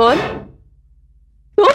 कौन? तुम?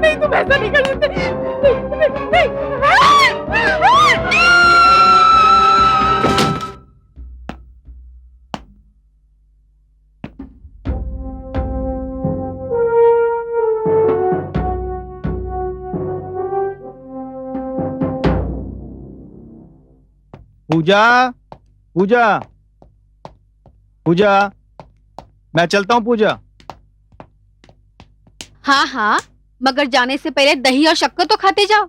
नहीं, तुम ऐसा नहीं कर सकते। पूजा, पूजा, पूजा, मैं चलता हूँ पूजा। हाँ हाँ, मगर जाने से पहले दही और शक्कर तो खाते जाओ।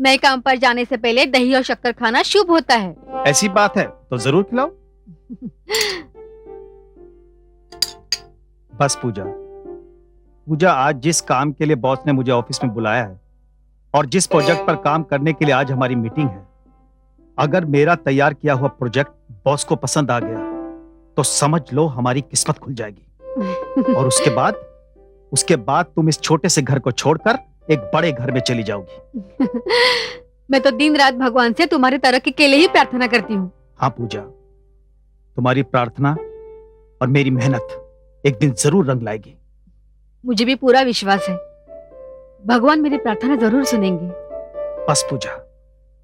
नए काम पर जाने से पहले दही और शक्कर खाना शुभ होता है। ऐसी बात है तो जरूर खिलाओ। बस पूजा, पूजा आज जिस काम के लिए बॉस ने मुझे ऑफिस में बुलाया है और जिस प्रोजेक्ट पर काम करने के लिए आज हमारी मीटिंग है, अगर मेरा तैयार किया हुआ प्रोजेक्ट बॉस को पसंद आ गया तो समझ लो हमारी किस्मत खुल जाएगी। और उसके बाद तुम इस छोटे से घर को छोड़कर एक बड़े घर में चली जाओगी। मैं तो दिन रात भगवान से तुम्हारी तरक्की के लिए ही प्रार्थना करती हूँ। हाँ पूजा, तुम्हारी प्रार्थना और मेरी मेहनत एक दिन जरूर रंग लाएगी। मुझे भी पूरा विश्वास है, भगवान मेरी प्रार्थना जरूर सुनेंगे। बस पूजा,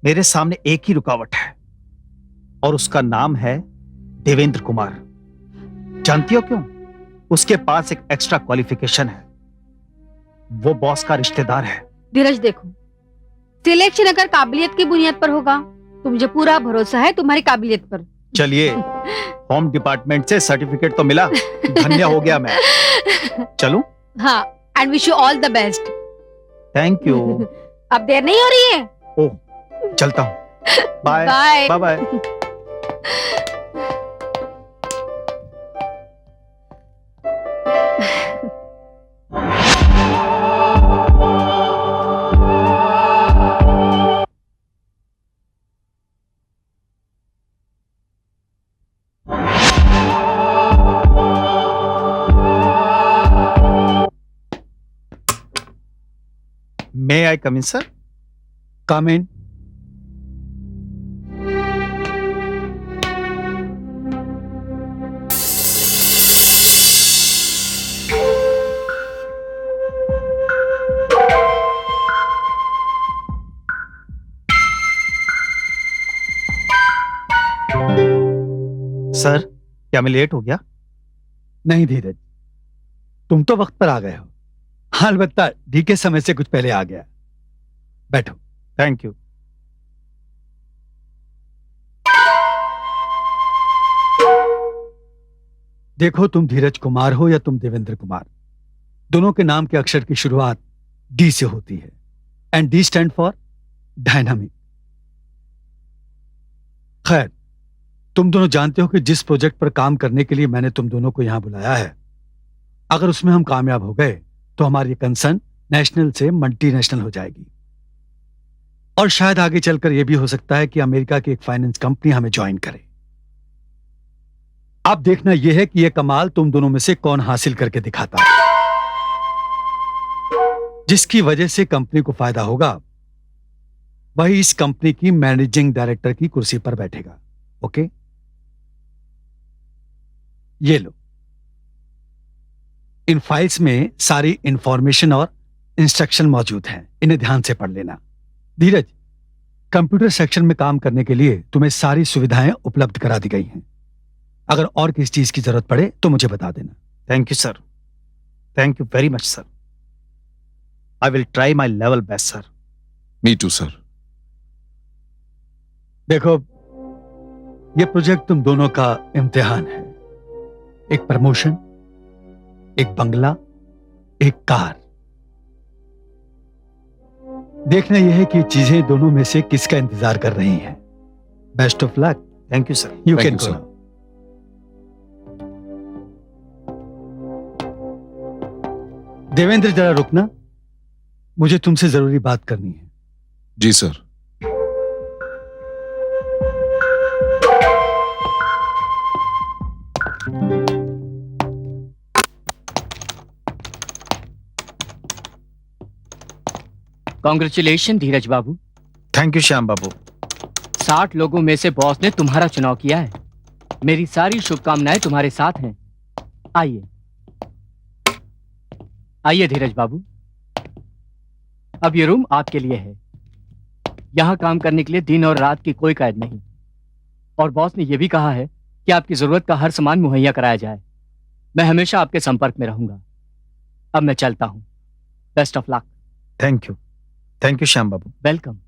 मेरे सामने एक ही रुकावट है और उसका नाम है देवेंद्र कुमार। जानती हो क्यों? उसके पास एक एक्स्ट्रा क्वालिफिकेशन है, वो बॉस का रिश्तेदार है। धीरज देखो, सिलेक्शन अगर काबिलियत की बुनियाद पर होगा तो मुझे पूरा भरोसा है तुम्हारी काबिलियत पर। चलिए, होम डिपार्टमेंट से सर्टिफिकेट तो मिला, धन्य हो गया मैं। चलूं? हाँ, and wish you all the best. Thank you. अब देर नहीं हो रही है? ओह, चलता हूँ। Bye bye bye. May I come in, sir? Come in. Sir, क्या मैं लेट हो गया? नहीं धीरज, तुम तो वक्त पर आ गए हो। हाँ, अलबत्ता डीके समय से कुछ पहले आ गया। बैठो। Thank you. देखो, तुम धीरज कुमार हो या तुम देवेंद्र कुमार, दोनों के नाम के अक्षर की शुरुआत डी से होती है, and D stand for dynamic. खैर, तुम दोनों जानते हो कि जिस प्रोजेक्ट पर काम करने के लिए मैंने तुम दोनों को यहां बुलाया है, अगर उसमें हम कामयाब हो गए तो हमारी कंसर्न नेशनल से मल्टीनेशनल हो जाएगी, और शायद आगे चलकर यह भी हो सकता है कि अमेरिका की एक फाइनेंस कंपनी हमें ज्वाइन करे। अब देखना यह है कि यह कमाल तुम दोनों में से कौन हासिल करके दिखाता है। जिसकी वजह से कंपनी को फायदा होगा, वही इस कंपनी की मैनेजिंग डायरेक्टर की कुर्सी पर बैठेगा। ओके, ये लो, इन फाइल्स में सारी इंफॉर्मेशन और इंस्ट्रक्शन मौजूद हैं, इन्हें ध्यान से पढ़ लेना। धीरज, कंप्यूटर सेक्शन में काम करने के लिए तुम्हें सारी सुविधाएं उपलब्ध करा दी गई हैं। अगर और किसी चीज की जरूरत पड़े तो मुझे बता देना। Thank you sir, thank you very much sir. I will try my level best sir. Me too sir. देखो, ये प्रोजेक्ट तुम दोनों का इम्तिहान है। एक प्रमोशन, एक बंगला, एक कार। देखना यह है कि चीजें दोनों में से किसका इंतजार कर रही हैं। Best of luck. Thank you sir. You Thank can you, go. sir. Devendra, जरा रुकना, मुझे तुमसे जरूरी बात करनी है। जी sir. Congratulation Dheeraj Babu. Thank you Shyam Babu. 60 लोगों में से बॉस ने तुम्हारा चुनाव किया है। मेरी सारी शुभकामनाएं तुम्हारे साथ हैं। आइए आइए धीरज बाबू, अब ये रूम आपके लिए है। यहाँ काम करने के लिए दिन और रात की कोई कैद नहीं, और बॉस ने यह भी कहा है कि आपकी जरूरत का हर सामान मुहैया कराया जाए। मैं हमेशा आपके संपर्क में रहूंगा। अब मैं चलता हूँ। Best of luck. Thank you Shyam Babu. Welcome.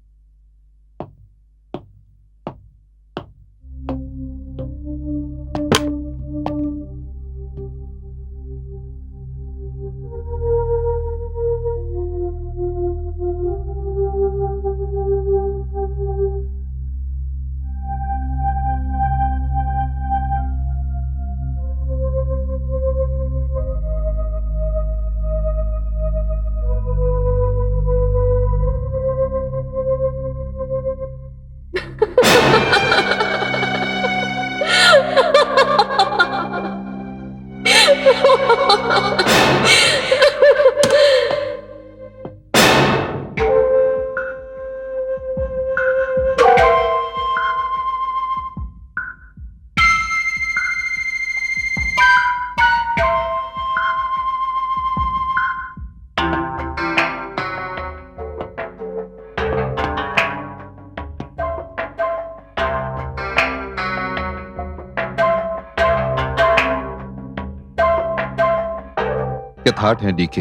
के थाट है डीके,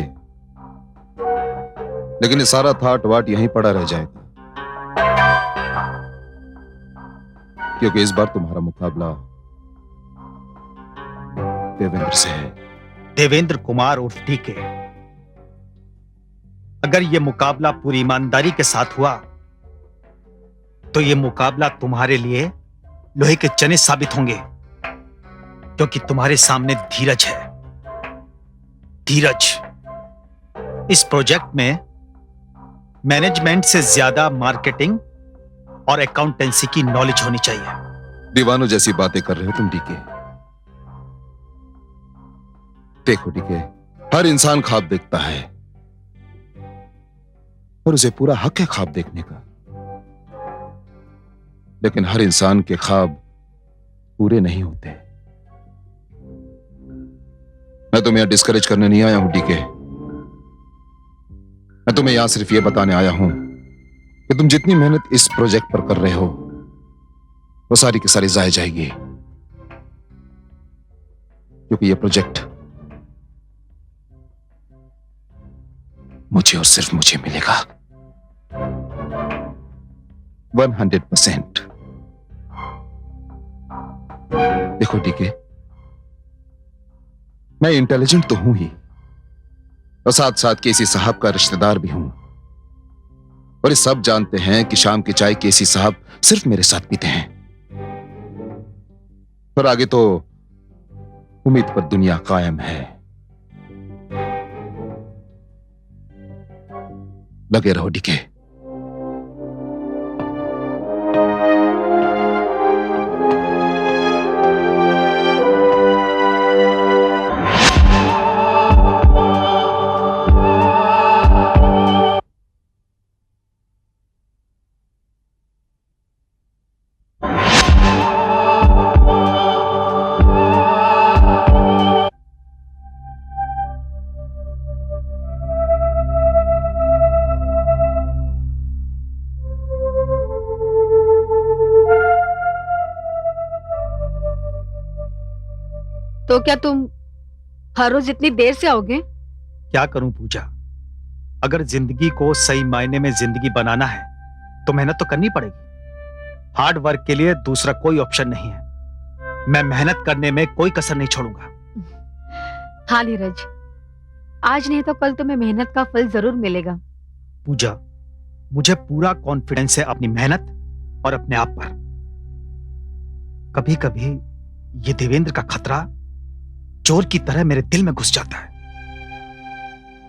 लेकिन ये सारा थाट वाट यहीं पड़ा रह जाएगा, क्योंकि इस बार तुम्हारा मुकाबला देवेंद्र से है। देवेंद्र कुमार उर्फ डीके। अगर यह मुकाबला पूरी ईमानदारी के साथ हुआ तो यह मुकाबला तुम्हारे लिए लोहे के चने साबित होंगे, क्योंकि तुम्हारे सामने धीरज है। धीरज, इस प्रोजेक्ट में मैनेजमेंट से ज्यादा मार्केटिंग और अकाउंटेंसी की नॉलेज होनी चाहिए। दीवानों जैसी बातें कर रहे हो तुम डीके। देखो डीके, हर इंसान ख्वाब देखता है और उसे पूरा हक है ख्वाब देखने का, लेकिन हर इंसान के ख्वाब पूरे नहीं होते। मैं तुम्हें यहां डिस्करेज करने नहीं आया हूं डीके। मैं तुम्हें यहां सिर्फ यह बताने आया हूं कि तुम जितनी मेहनत इस प्रोजेक्ट पर कर रहे हो वो सारी की सारी जाया जाएगी, क्योंकि यह प्रोजेक्ट मुझे और सिर्फ मुझे मिलेगा 100%। देखो डीके, मैं इंटेलिजेंट तो हूं ही, और साथ साथ केसी साहब का रिश्तेदार भी हूं, और ये सब जानते हैं कि शाम की चाय केसी साहब सिर्फ मेरे साथ पीते हैं। पर आगे तो उम्मीद पर दुनिया कायम है। लगे रहो डीके। तो क्या तुम हर रोज इतनी देर से आओगे? क्या करूं पूजा, अगर जिंदगी को सही मायने में जिंदगी बनाना है तो मेहनत तो करनी पड़ेगी। हार्ड वर्क के लिए दूसरा कोई ऑप्शन नहीं है। मैं मेहनत करने में कोई कसर नहीं छोड़ूंगा। हाँ नीरज, आज नहीं तो कल तुम्हें मेहनत का फल जरूर मिलेगा। पूजा, मुझे पूरा कॉन्फिडेंस है अपनी मेहनत और अपने आप पर। कभी कभी ये देवेंद्र का खतरा चोर की तरह मेरे दिल में घुस जाता है।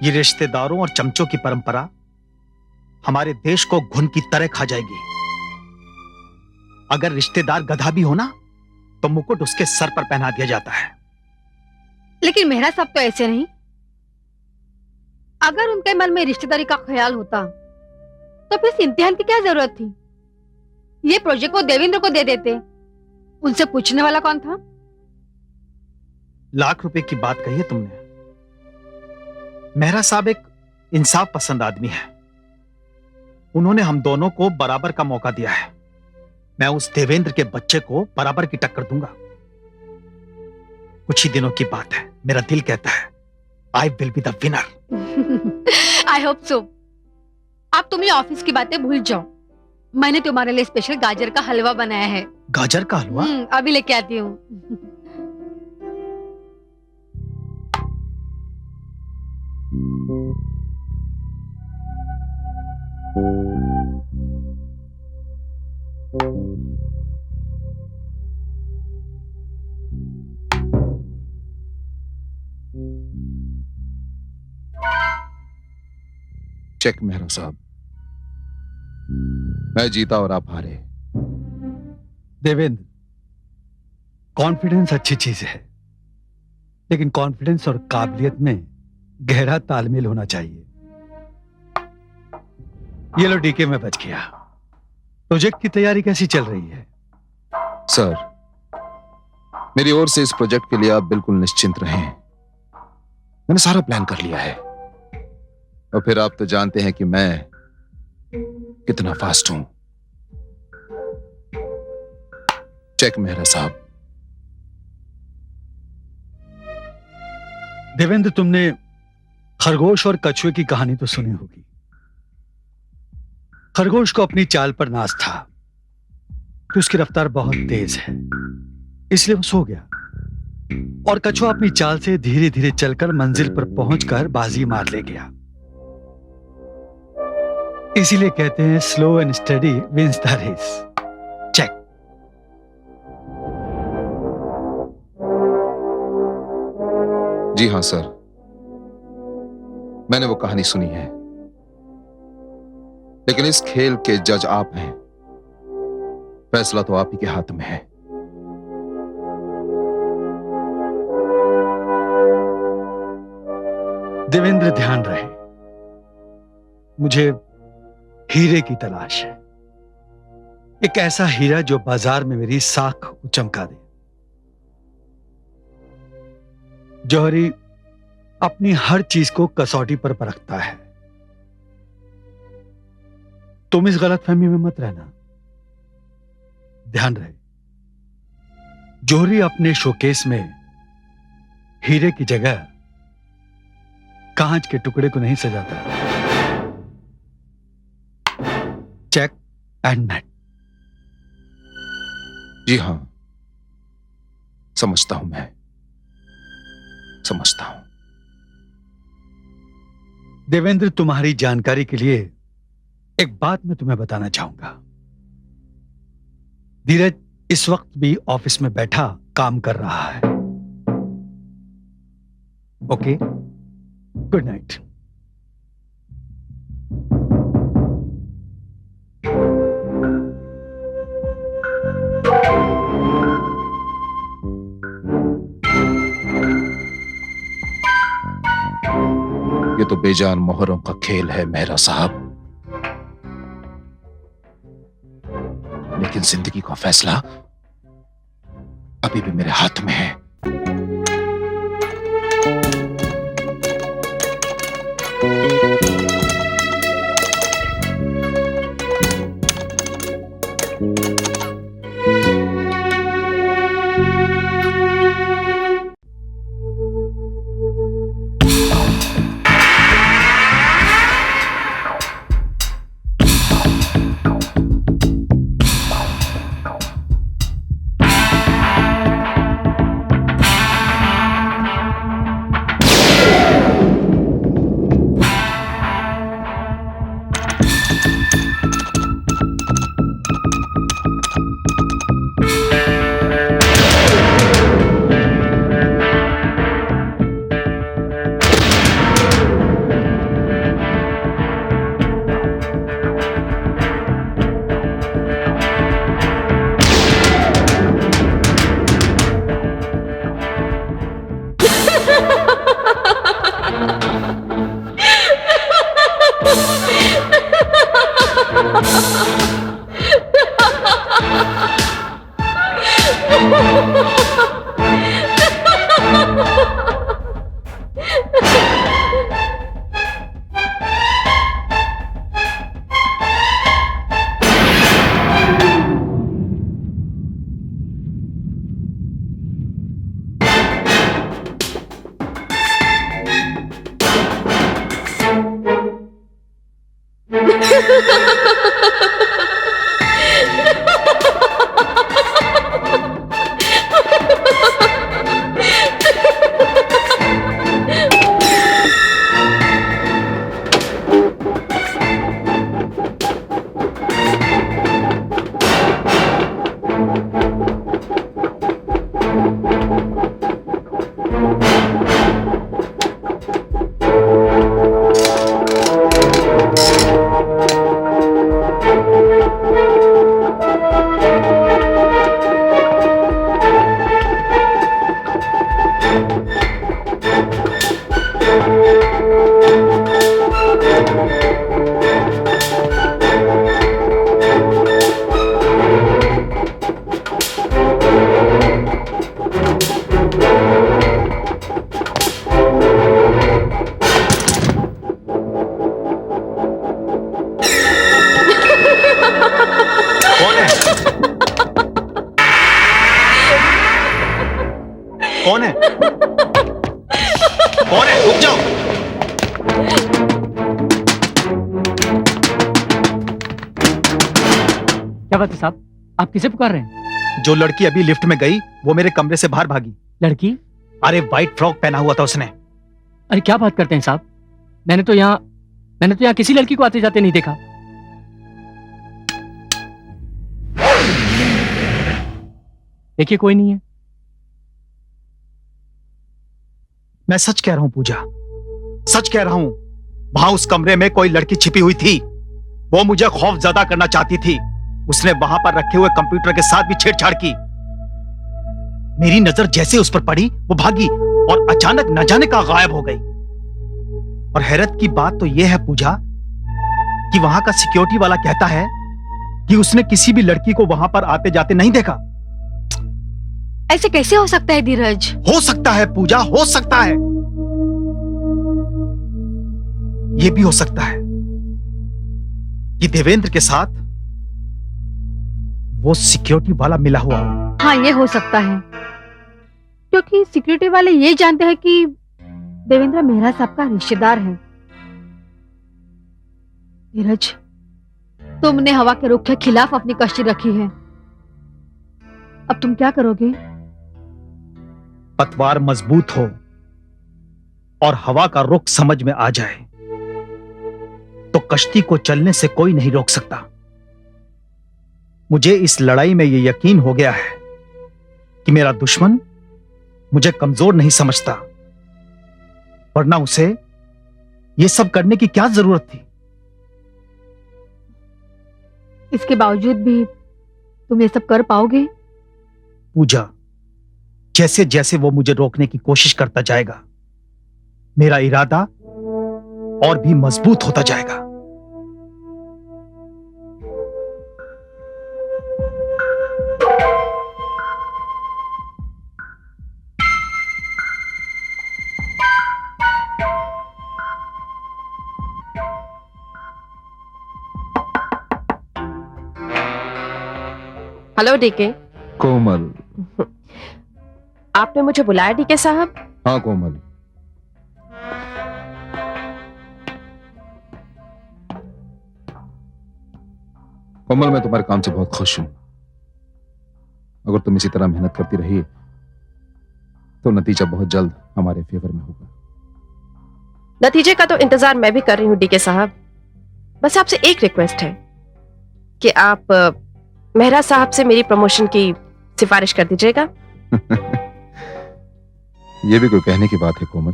ये रिश्तेदारों और चमचों की परंपरा हमारे देश को घुन की तरह खा जाएगी। अगर रिश्तेदार गधा भी हो ना तो मुकुट उसके सर पर पहना दिया जाता है। लेकिन मेहरा साहब तो ऐसे नहीं। अगर उनके मन में रिश्तेदारी का ख्याल होता तो फिर इस इम्तिहान की क्या जरूरत थी? ये प्रोजेक्ट वो देवेंद्र को दे देते, उनसे पूछने वाला कौन था? लाख रुपए की बात कही है तुमने। मेहरा साहब एक इंसाफ पसंद आदमी है। उन्होंने हम दोनों को बराबर का मौका दिया है। मैं उस देवेंद्र के बच्चे को बराबर की टक्कर दूंगा। कुछ ही दिनों की बात है, मेरा दिल कहता है I will be the winner. I hope so. अब तुम ये ऑफिस की बातें भूल जाओ। मैंने तुम्हारे लिए स्पेशल गाजर का हलवा बनाया है। गाजर का हलवा? अभी लेके आती हूँ। चेक मेहरा साहब, मैं जीता और आप हारे। देवेंद्र, कॉन्फिडेंस अच्छी चीज है, लेकिन कॉन्फिडेंस और काबिलियत में गहरा तालमेल होना चाहिए। ये लो डीके में बच गया। प्रोजेक्ट की तैयारी कैसी चल रही है? सर, मेरी ओर से इस प्रोजेक्ट के लिए आप बिल्कुल निश्चिंत रहें। मैंने सारा प्लान कर लिया है। और फिर आप तो जानते हैं कि मैं कितना फास्ट हूं। चेक मेहरा साहब। देवेंद्र, तुमने खरगोश और कछुए की कहानी तो सुनी होगी। खरगोश को अपनी चाल पर नाज था कि उसकी रफ्तार बहुत तेज है, इसलिए वो सो गया। और कछुआ अपनी चाल से धीरे धीरे चलकर मंजिल पर पहुंचकर बाजी मार ले गया। इसीलिए कहते हैं slow and steady wins the race. Check. जी हां सर, मैंने वो कहानी सुनी है, लेकिन इस खेल के जज आप हैं। फैसला तो आप ही के हाथ में है। देवेंद्र, ध्यान रहे, मुझे हीरे की तलाश है। एक ऐसा हीरा जो बाजार में मेरी साख को चमका दे। जौहरी अपनी हर चीज को कसौटी पर परखता है। तुम इस गलतफहमी में मत रहना। ध्यान रहे, जौहरी अपने शोकेस में हीरे की जगह कांच के टुकड़े को नहीं सजाता। Check and net. जी हां, समझता हूं, मैं समझता हूं। देवेंद्र, तुम्हारी जानकारी के लिए एक बात मैं तुम्हें बताना चाहूंगा। धीरज इस वक्त भी ऑफिस में बैठा काम कर रहा है। Okay, good night. ये तो बेजान मोहरों का खेल है मेहरा साहब, लेकिन जिंदगी का फैसला अभी भी मेरे हाथ में है। कौन है? कौन है? कौन है? रुक जाओ। क्या बात है साहब, आप किसे पुकार रहे हैं? जो लड़की अभी लिफ्ट में गई वो मेरे कमरे से बाहर भागी। लड़की? अरे व्हाइट फ्रॉक पहना हुआ था उसने। अरे क्या बात करते हैं साहब, मैंने तो यहाँ किसी लड़की को आते जाते नहीं देखा। देखिए कोई नहीं है। मैं सच कह रहा हूं पूजा, सच कह रहा हूं। वहां उस कमरे में कोई लड़की छिपी हुई थी। वो मुझे खौफ ज्यादा करना चाहती थी। उसने वहां पर रखे हुए कंप्यूटर के साथ भी छेड़छाड़ की। मेरी नजर जैसे उस पर पड़ी वो भागी और अचानक न जाने का गायब हो गई। और हैरत की बात तो यह है पूजा कि वहां का सिक्योरिटी वाला कहता है कि उसने किसी भी लड़की को वहां पर आते जाते नहीं देखा। ऐसे कैसे हो सकता है धीरज? हो सकता है पूजा, हो सकता है। यह भी हो सकता है कि देवेंद्र के साथ वो सिक्योरिटी वाला मिला हुआ हो। हाँ, ये हो सकता है, क्योंकि सिक्योरिटी वाले ये जानते हैं कि देवेंद्र मेहरा साहब का रिश्तेदार है। धीरज, तुमने हवा के रुख के खिलाफ अपनी कश्ती रखी है। अब तुम क्या करोगे? पतवार मजबूत हो और हवा का रुख समझ में आ जाए तो कश्ती को चलने से कोई नहीं रोक सकता। मुझे इस लड़ाई में यह यकीन हो गया है कि मेरा दुश्मन मुझे कमजोर नहीं समझता, वरना उसे यह सब करने की क्या जरूरत थी। इसके बावजूद भी तुम ये सब कर पाओगे? पूजा, जैसे जैसे वो मुझे रोकने की कोशिश करता जाएगा मेरा इरादा और भी मजबूत होता जाएगा। Hello DK. कोमल। आपने मुझे बुलाया डीके साहब? हाँ कोमल, कोमल मैं तुम्हारे काम से बहुत खुश हूं। अगर तुम इसी तरह मेहनत करती रही तो नतीजा बहुत जल्द हमारे फेवर में होगा। नतीजे का तो इंतजार मैं भी कर रही हूँ डीके साहब। बस आपसे एक रिक्वेस्ट है कि आप मेहरा साहब से मेरी प्रमोशन की सिफारिश कर दीजिएगा। यह भी कोई कहने की बात है कोमल।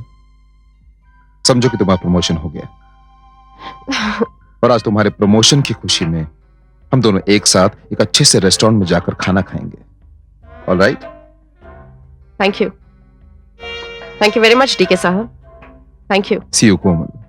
समझो कि तुम्हारा प्रमोशन हो गया और आज तुम्हारे प्रमोशन की खुशी में हम दोनों एक साथ एक अच्छे से रेस्टोरेंट में जाकर खाना खाएंगे। All right? Thank you very much DK साहब। Thank you. See you Komal.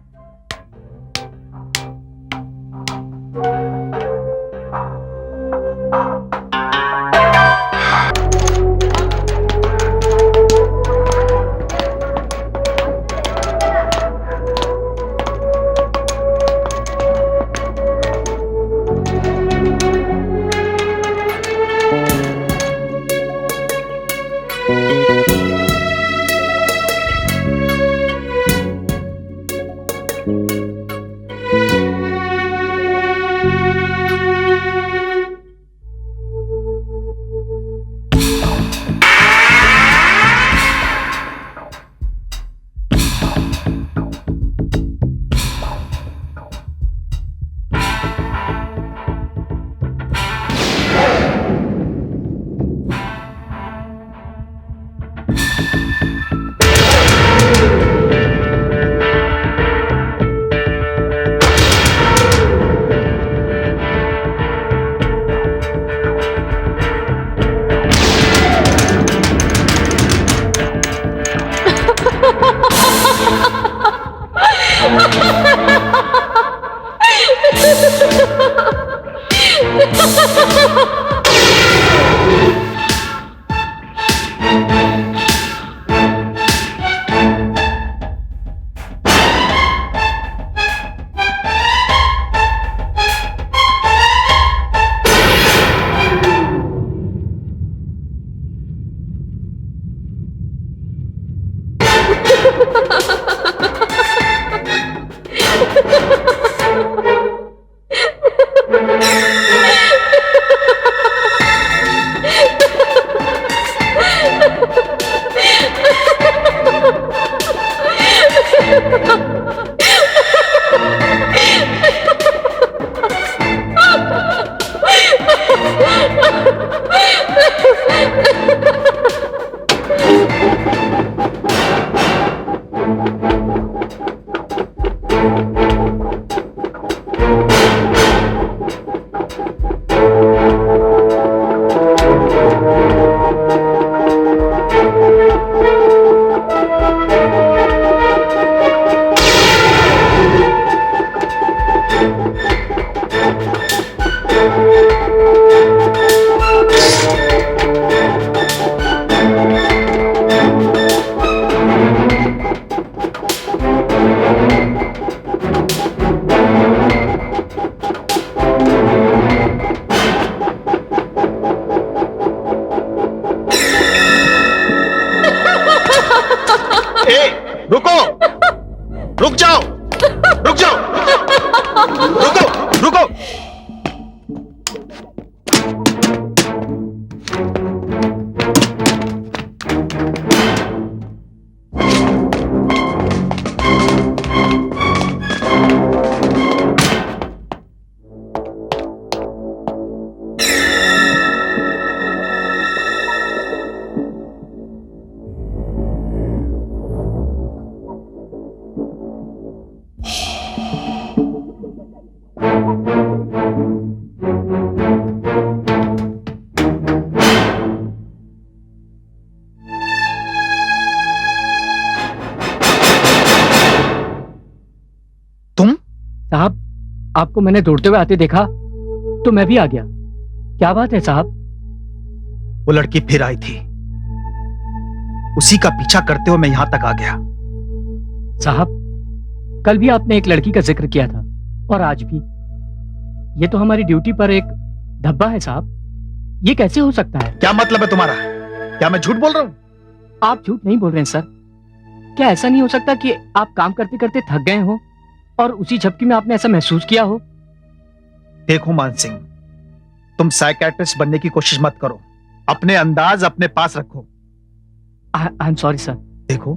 रुको, रुक जाओ, रुक जाओ, रुको, रुको। साहब, आपको मैंने दौड़ते हुए आते देखा तो मैं भी आ गया। क्या बात है साहब? वो लड़की फिर आई थी, उसी का पीछा करते हुए मैं यहां तक आ गया। साहब, कल भी आपने एक लड़की का जिक्र किया था और आज भी। ये तो हमारी ड्यूटी पर एक धब्बा है साहब। ये कैसे हो सकता है? क्या मतलब है तुम्हारा? क्या मैं झूठ बोल रहा हूं? आप झूठ नहीं बोल रहे हैं सर। क्या ऐसा नहीं हो सकता कि आप काम करते करते थक गए हो और उसी झपकी में आपने ऐसा महसूस किया हो? देखो मान सिंह, तुम साइकियाट्रिस्ट बनने की कोशिश मत करो, अपने अंदाज अपने पास रखो। I am sorry sir. देखो,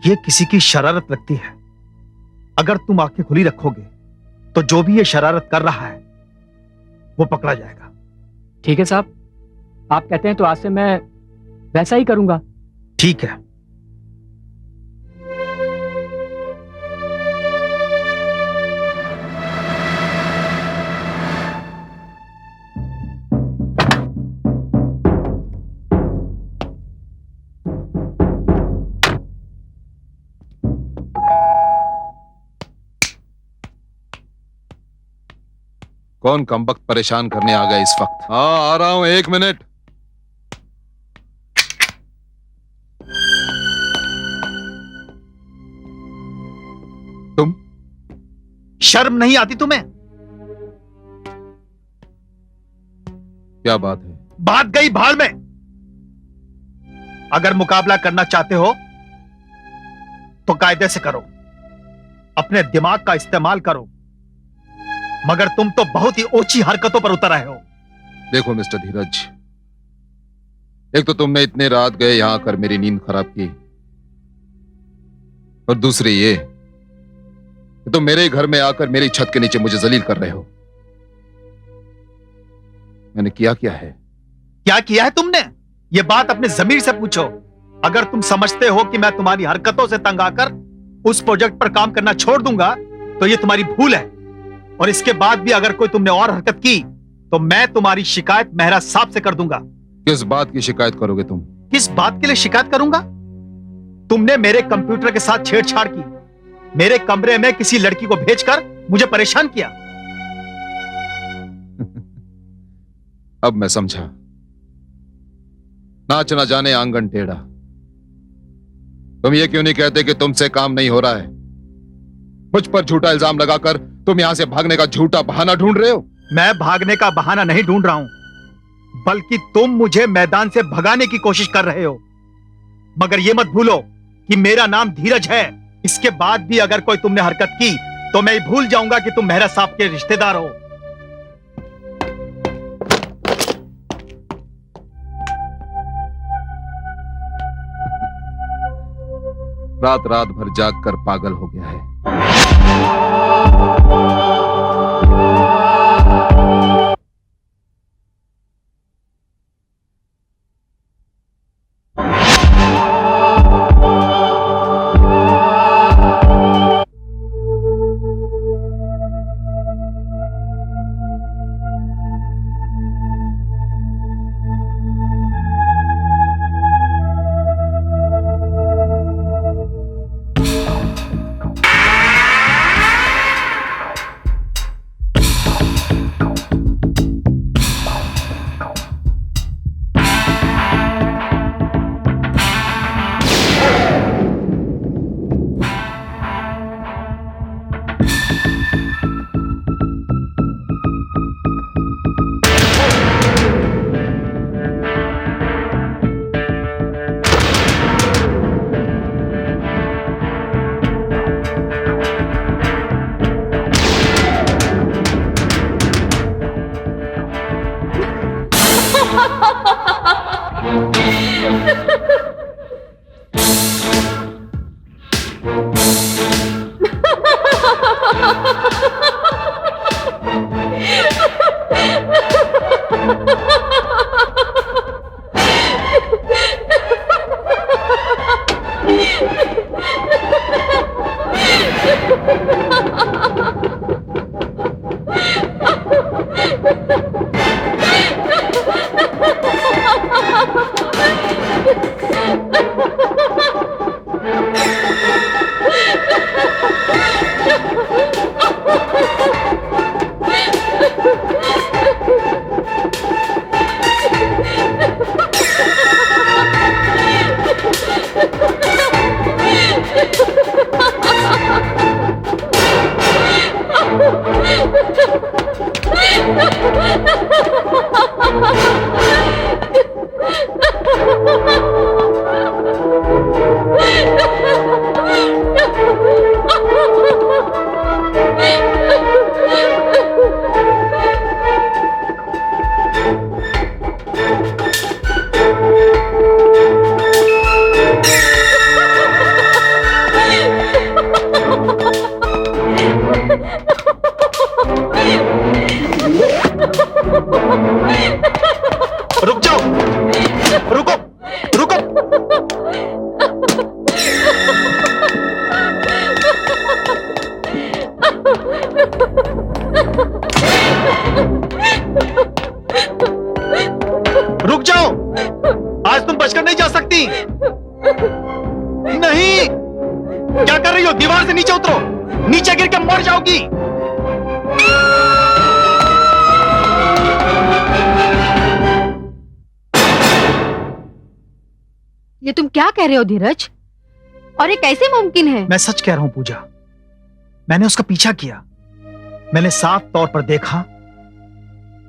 ये किसी की शरारत लगती है। अगर तुम आंखें खुली रखोगे तो जो भी ये शरारत कर रहा है वो पकड़ा जाएगा। ठीक है साहब, आप कहते हैं तो आज से मैं वैसा ही करूंगा। ठीक है। कौन कमबख्त परेशान करने आ गया इस वक्त? हाँ, आ रहा हूं, 1 मिनट। तुम शर्म नहीं आती तुम्हें? क्या बात है? बात गई भाड़ में। अगर मुकाबला करना चाहते हो तो कायदे से करो, अपने दिमाग का इस्तेमाल करो, मगर तुम तो बहुत ही ओछी हरकतों पर उतर आए हो। देखो मिस्टर धीरज, एक तो तुमने इतने रात गए यहां आकर मेरी नींद खराब की, और दूसरी ये कि तुम मेरे घर में आकर मेरी छत के नीचे मुझे जलील कर रहे हो। मैंने किया क्या है? क्या किया है तुमने? ये बात अपने जमीर से पूछो। अगर तुम समझते हो कि मैं तुम्हारी हरकतों से तंग आकर उस प्रोजेक्ट पर काम करना छोड़ दूंगा तो ये तुम्हारी भूल है, और इसके बाद भी अगर कोई तुमने और हरकत की तो मैं तुम्हारी शिकायत मेहरा साहब से कर दूंगा। किस बात की शिकायत करोगे तुम? किस बात के लिए शिकायत करूंगा? तुमने मेरे कंप्यूटर के साथ छेड़छाड़ की, मेरे कमरे में किसी लड़की को भेजकर मुझे परेशान किया। अब मैं समझा। नाच ना जाने आंगन टेढ़ा। तुम ये क्यों नहीं कहते कि तुमसे काम नहीं हो रहा है? मुझ पर झूठा इल्जाम लगाकर तुम यहां से भागने का झूठा बहाना ढूंढ रहे हो। मैं भागने का बहाना नहीं ढूंढ रहा हूं, बल्कि तुम मुझे मैदान से भगाने की कोशिश कर रहे हो। मगर ये मत भूलो कि मेरा नाम धीरज है। इसके बाद भी अगर कोई तुमने हरकत की तो मैं भूल जाऊंगा कि तुम मेहरा साहब के रिश्तेदार हो। रात रात भर जाग कर पागल हो गया है। रुक जाओ, रुको, रुको। रुक जाओ, आज तुम बचकर नहीं जा सकती। नहीं, क्या कर रही हो? दीवार से नीचे उतरो, नीचे गिर के मर जाओगी। ये तुम क्या कह रहे हो धीरज? और ये कैसे मुमकिन है? मैं सच कह रहा हूं पूजा, मैंने उसका पीछा किया। मैंने साफ तौर पर देखा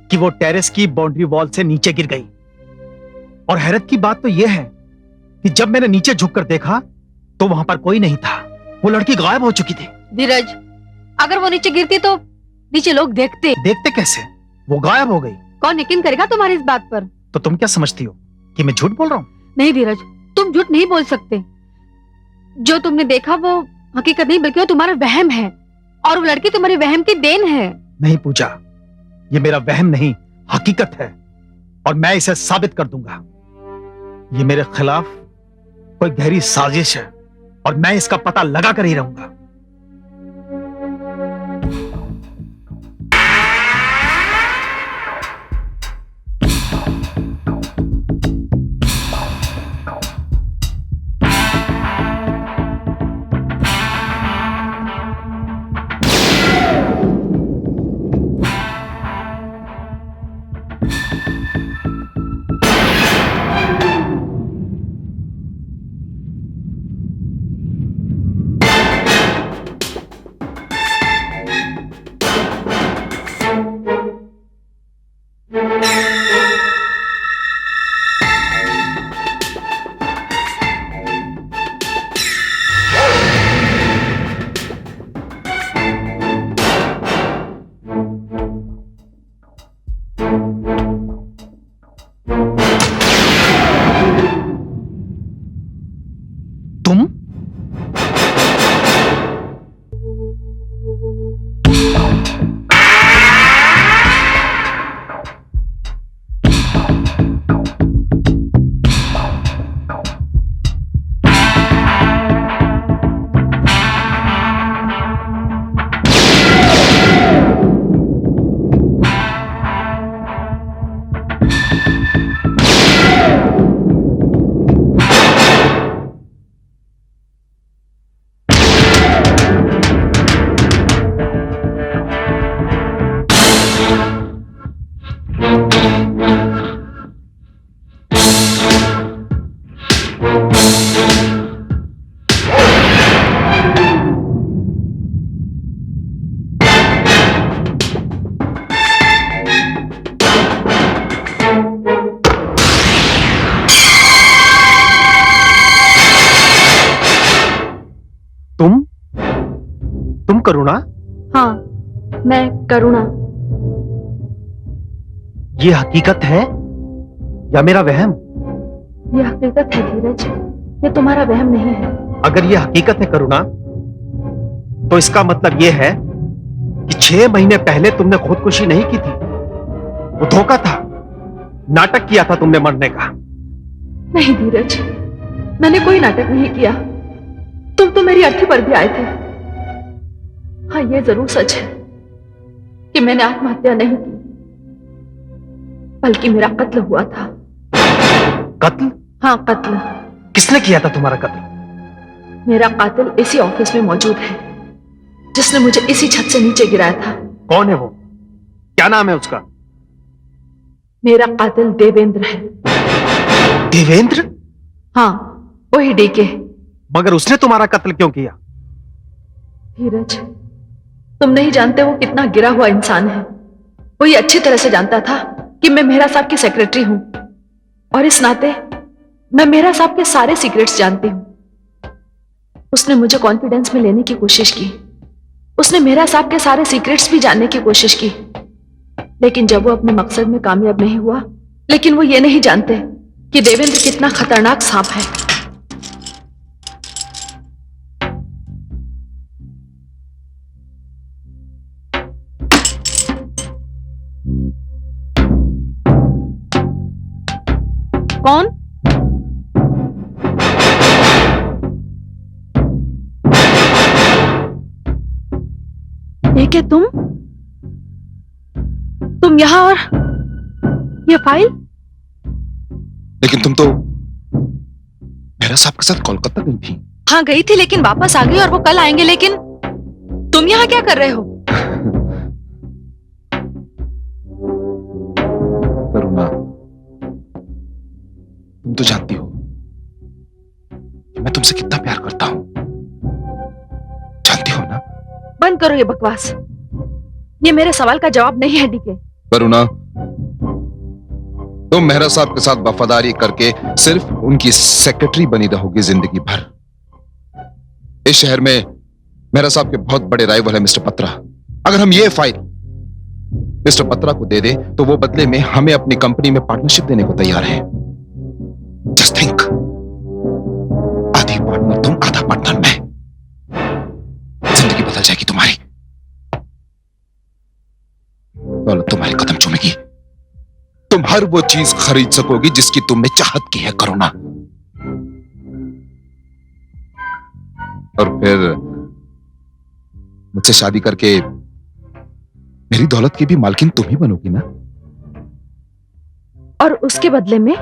कि वो टेरेस की बाउंड्री वॉल से नीचे गिर गई। और हैरत की बात तो यह है कि जब मैंने नीचे झुककर देखा तो वहां पर कोई नहीं था। वो लड़की गायब हो चुकी थी। धीरज, अगर वो नीचे गिरती तो नीचे लोग देखते। देखते कैसे? वो गायब हो गई। कौन यकीन करेगा तुम्हारी इस बात पर? तो तुम क्या समझती हो कि मैं झूठ बोल रहा हूं? नहीं धीरज, तुम झूठ नहीं बोल सकते। जो तुमने देखा वो हकीकत नहीं बल्कि वो तुम्हारा वहम है, और वो लड़की तुम्हारे वहम की देन है। नहीं पूजा, ये मेरा वहम नहीं, हकीकत है, और मैं इसे साबित कर दूंगा। ये मेरे खिलाफ कोई गहरी साजिश है और मैं इसका पता लगा कर ही रहूंगा। करुणा? हाँ, मैं करुणा। ये हकीकत है या मेरा वहम? ये हकीकत है धीरज, ये तुम्हारा वहम नहीं है। अगर ये हकीकत है करुणा, तो इसका मतलब ये है कि 6 महीने पहले तुमने खुदकुशी नहीं की थी, वो धोखा था, नाटक किया था तुमने मरने का। नहीं धीरज, मैंने कोई नाटक नहीं किया। तुम तो मेरी अर्थी पर भी आए थे। हाँ, ये जरूर सच है कि मैंने आत्महत्या नहीं की, बल्कि मेरा कत्ल हुआ था। कत्ल? हाँ, कत्ल। किसने किया था तुम्हारा कत्ल? मेरा कातिल इसी ऑफिस में मौजूद है, जिसने मुझे इसी छत से नीचे गिराया था। कौन है वो? क्या नाम है उसका? मेरा कातिल देवेंद्र है। देवेंद्र? हाँ, वही डीके। मगर उसने तुम्हारा कत्ल क्यों किया? धीरज, तुम नहीं जानते वो कितना गिरा हुआ इंसान है। वो ये अच्छी तरह से जानता था कि मैं मेहरा साहब की सेक्रेटरी हूं, और इस नाते मैं मेहरा साहब के सारे सीक्रेट्स जानती हूं। उसने मुझे कॉन्फिडेंस में लेने की कोशिश की। उसने मेहरा साहब के सारे सीक्रेट्स भी जानने की कोशिश की, लेकिन जब वो अपने मकसद में कामयाब नहीं हुआ, लेकिन वो ये नहीं जानते कि देवेंद्र कितना खतरनाक सांप है। कौन? ठीक है, तुम यहां, और ये फाइल? लेकिन तुम तो मेहरा साहब के साथ कोलकाता गई थी। हाँ, गई थी, लेकिन वापस आ गई, और वो कल आएंगे। लेकिन तुम यहां क्या कर रहे हो? करुणा, तुम तो जानती हो कि मैं तुमसे कितना प्यार करता हूं, जानती हो ना? बंद करो ये बकवास। ये मेरे सवाल का जवाब नहीं है डीके। करुणा, तुम मेहरा साहब के साथ वफादारी करके सिर्फ उनकी सेक्रेटरी बनी रहोगी जिंदगी भर। इस शहर में मेहरा साहब के बहुत बड़े राइवल है मिस्टर बत्रा। अगर हम ये फाइल मिस्टर बत्रा को दे दें, तो वो बदले में हमें अपनी कंपनी में पार्टनरशिप देने को तैयार है। जस्ट थिंक, आधी पार्टनर तुम, आधा पार्टनर मैं। जिंदगी बदल जाएगी तुम्हारी। दौलत तुम्हारे कदम चूमेगी। तुम हर वो चीज खरीद सकोगी जिसकी तुमने चाहत की है करुणा। और फिर मुझसे शादी करके मेरी दौलत की भी मालकिन तुम ही बनोगी ना? और उसके बदले में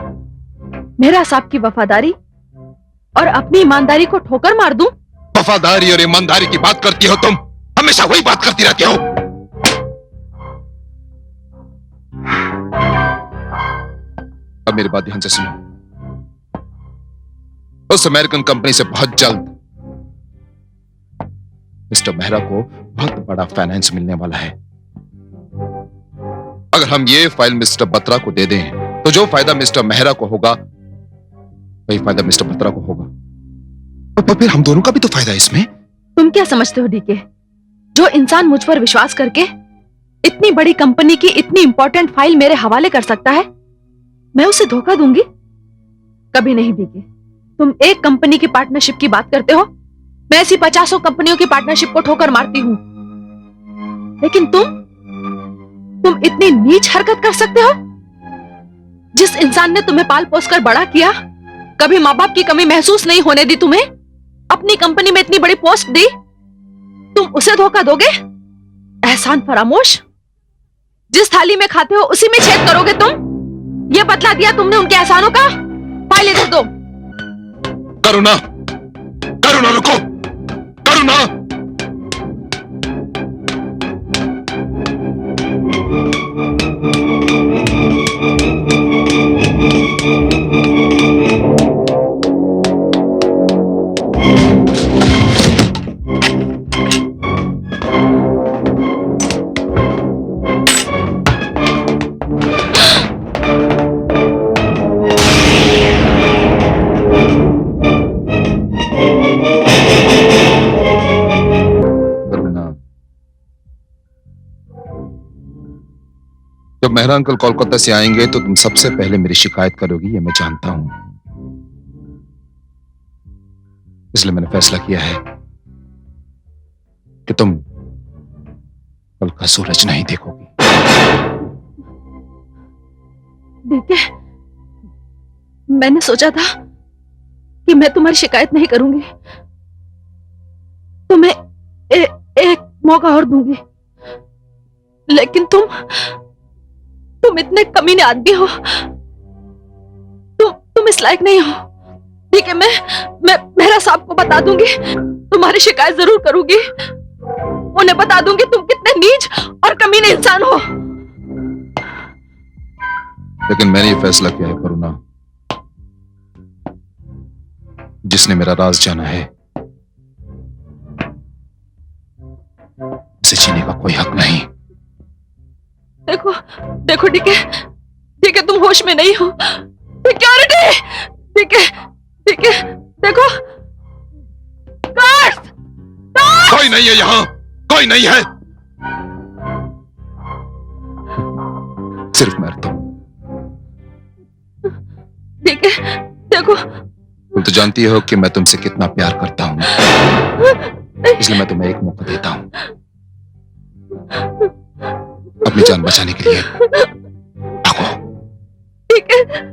मेहरा साहब की वफादारी और अपनी ईमानदारी को ठोकर मार दूं? वफादारी और ईमानदारी की बात करती हो तुम, हमेशा वही बात करती रहती हो। अब मेरी बात ध्यान से सुनो। उस अमेरिकन कंपनी से बहुत जल्द मिस्टर मेहरा को बहुत बड़ा फाइनेंस मिलने वाला है। अगर हम ये फाइल मिस्टर बत्रा को दे दें, तो जो फायदा मिस्टर मेहरा को होगा, वही फायदा मिस्टर बत्रा को होगा। और फिर हम दोनों का भी तो फायदा है इसमें। तुम क्या समझते हो डीके? जो इंसान मुझ पर विश्वास करके इतनी बड़ी कंपनी की इतनी इंपॉर्टेंट फाइल मेरे हवाले कर सकता है, मैं उसे धोखा दूंगी? कभी नहीं डीके। तुम एक कंपनी की पार्टनरशिप की बात करते हो, मैं ऐसी 50 कंपनियों की पार्टनरशिप को ठोकर मारती हूं। लेकिन तुम इतनी नीच हरकत कर सकते हो? जिस इंसान ने तुम्हें पाल पोस कर बड़ा किया, कभी माँ बाप की कमी महसूस नहीं होने दी तुम्हें, अपनी कंपनी में इतनी बड़ी पोस्ट दी, तुम उसे धोखा दोगे? एहसान फरामोश। जिस थाली में खाते हो उसी में छेद करोगे तुम। ये बदला दिया तुमने उनके एहसानों का। फाइल इधर दो। करुणा, करुणा रुको, करुणा। जब मेहरा अंकल कोलकाता से आएंगे तो तुम सबसे पहले मेरी शिकायत करोगी, ये मैं जानता हूं। इसलिए मैंने फैसला किया है कि तुम कल का सूरज नहीं देखोगी। देखिए, मैंने सोचा था कि मैं तुम्हारी शिकायत नहीं करूंगी, तुम्हें एक मौका और दूंगी, लेकिन तुम इतने कमीने आदमी हो, तुम इस लायक नहीं हो। ठीक है, मैं मेहरा साहब को बता दूंगी, तुम्हारी शिकायत जरूर करूंगी, उन्हें बता दूंगी तुम कितने नीच और कमीने इंसान हो। लेकिन मैंने ये फैसला किया है करुणा, जिसने मेरा राज जाना है उसे जीने का कोई हक नहीं। देखो ठीक है, तुम होश में नहीं हो। सिक्योरिटी, ठीक है, देखो, गार्ड्स, कोई नहीं है यहां, कोई नहीं है, सिर्फ मैं तुम। ठीक है, देखो, तुम तो जानती हो कि मैं तुमसे कितना प्यार करता हूं, इसलिए मैं तुम्हें एक मौका देता हूं अपनी जान बचाने के लिए। भागो। ठीक है,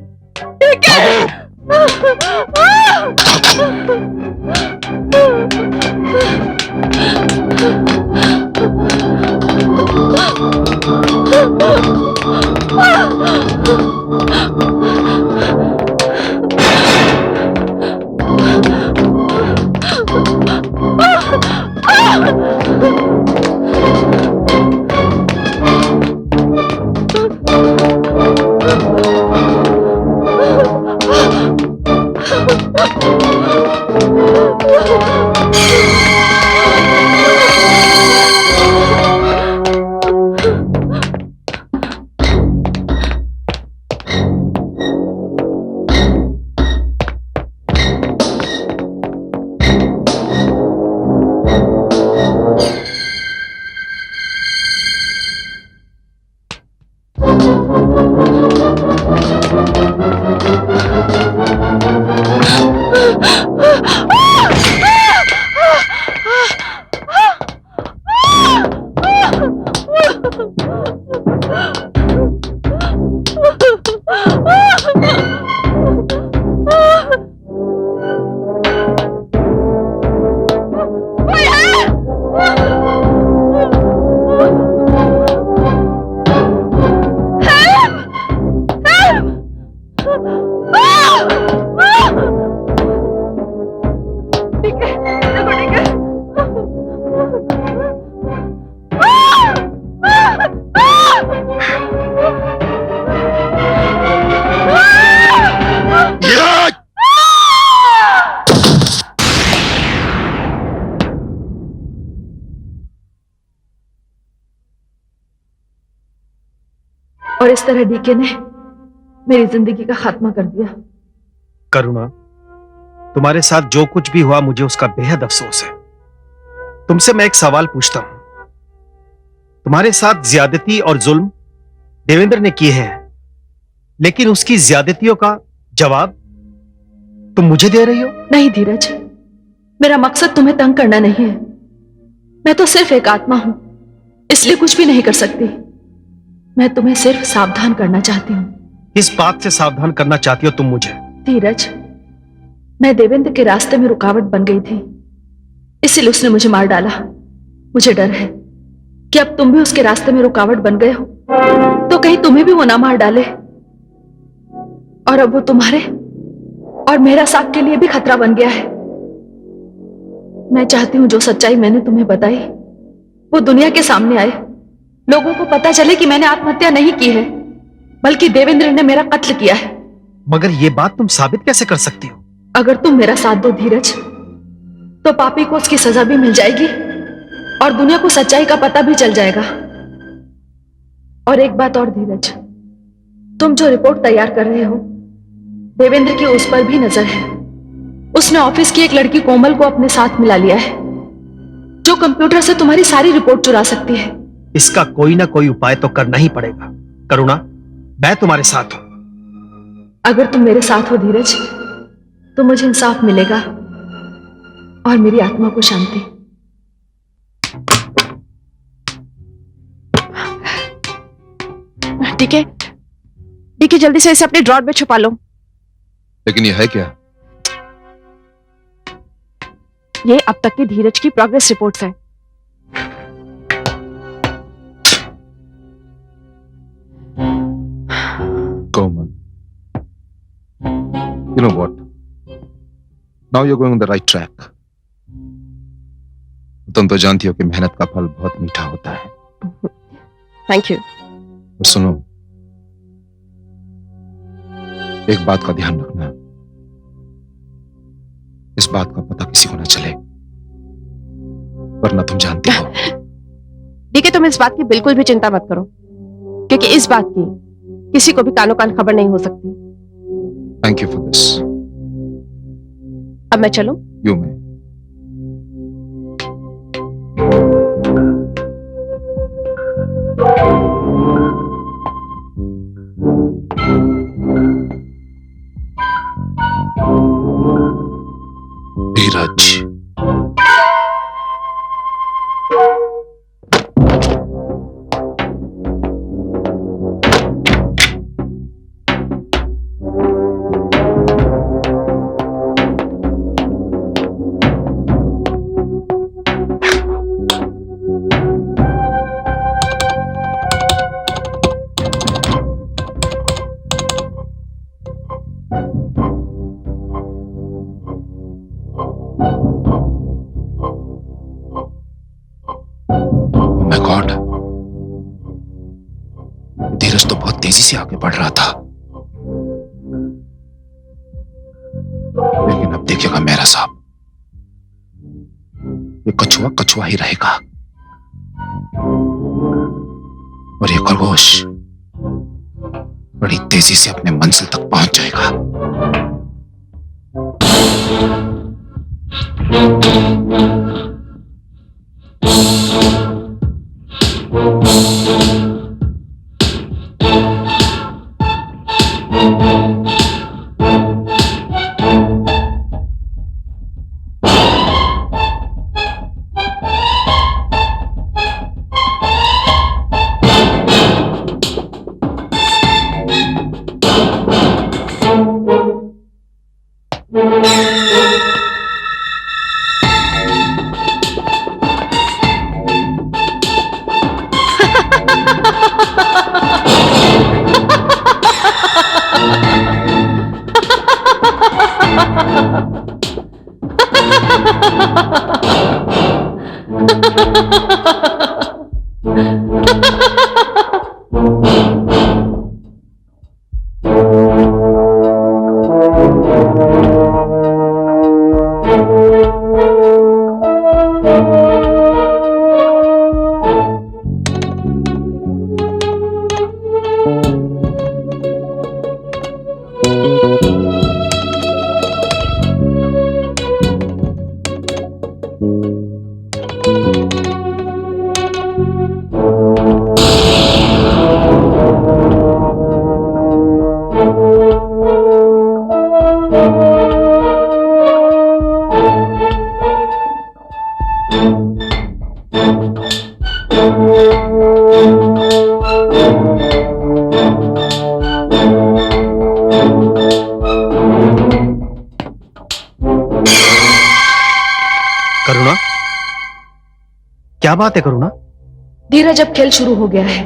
और इस तरह डीके ने मेरी जिंदगी का खात्मा कर दिया। करुणा, तुम्हारे साथ जो कुछ भी हुआ मुझे उसका बेहद अफसोस है। तुमसे मैं एक सवाल पूछता हूं, तुम्हारे साथ ज्यादती और जुल्म देवेंद्र ने किए हैं, लेकिन उसकी ज्यादतियों का जवाब तुम मुझे दे रही हो? नहीं धीरज, मेरा मकसद तुम्हें तंग करना नहीं है। मैं तो सिर्फ एक आत्मा हूं, इसलिए कुछ भी नहीं कर सकती। मैं तुम्हें सिर्फ सावधान करना चाहती हूँ। किस बात से सावधान करना चाहती हो तुम मुझे? धीरज, मैं देवेंद्र के रास्ते में रुकावट बन गई थी, इसलिए उसने मुझे मार डाला। मुझे डर है कि अब तुम भी उसके रास्ते में रुकावट बन गए हो, तो कहीं तुम्हें भी वो ना मार डाले, और अब वो तुम्हारे और मेरा साहब के लिए भी खतरा बन गया है। मैं चाहती हूं जो सच्चाई मैंने तुम्हें बताई वो दुनिया के सामने आए, लोगों को पता चले कि मैंने आत्महत्या नहीं की है, बल्कि देवेंद्र ने मेरा कत्ल किया है। मगर ये बात तुम साबित कैसे कर सकती हो? अगर तुम मेरा साथ दो धीरज, तो पापी को उसकी सजा भी मिल जाएगी और दुनिया को सच्चाई का पता भी चल जाएगा। और एक बात और धीरज, तुम जो रिपोर्ट तैयार कर रहे हो, देवेंद्र की उस पर भी नजर है। उसने ऑफिस की एक लड़की कोमल को अपने साथ मिला लिया है, जो कंप्यूटर से तुम्हारी सारी रिपोर्ट चुरा सकती है। इसका कोई ना कोई उपाय तो करना ही पड़ेगा। करुणा, मैं तुम्हारे साथ हूं। अगर तुम मेरे साथ हो धीरज, तो मुझे इंसाफ मिलेगा और मेरी आत्मा को शांति। ठीक है, ठीक है, जल्दी से इसे अपने ड्रॉर में छुपा लो। लेकिन ये है क्या? ये अब तक की धीरज की प्रोग्रेस रिपोर्ट्स हैं। Komal, you know what? Now you're going on the right track. तुम तो जानती हो कि मेहनत का फल बहुत मीठा होता है। Thank you. और सुनो, एक बात का ध्यान रखना, इस बात का पता किसी को ना चले, वरना तुम जानती हो। ठीक है, तुम इस बात की बिल्कुल भी चिंता मत करो, क्योंकि इस बात की किसी को भी कानो कान खबर नहीं हो सकती। Thank you for this. अब मैं चलूं? यू में। धीरज, माय गॉड, धीरज तो बहुत तेजी से आगे बढ़ रहा था, लेकिन अब देखिएगा मेरा साहब, ये कछुआ कछुआ ही रहेगा और ये खरगोश बड़ी तेजी से अपने मंजिल तक पहुंच जाएगा। करुणा, क्या बात है करुणा? धीरज अब खेल शुरू हो गया है।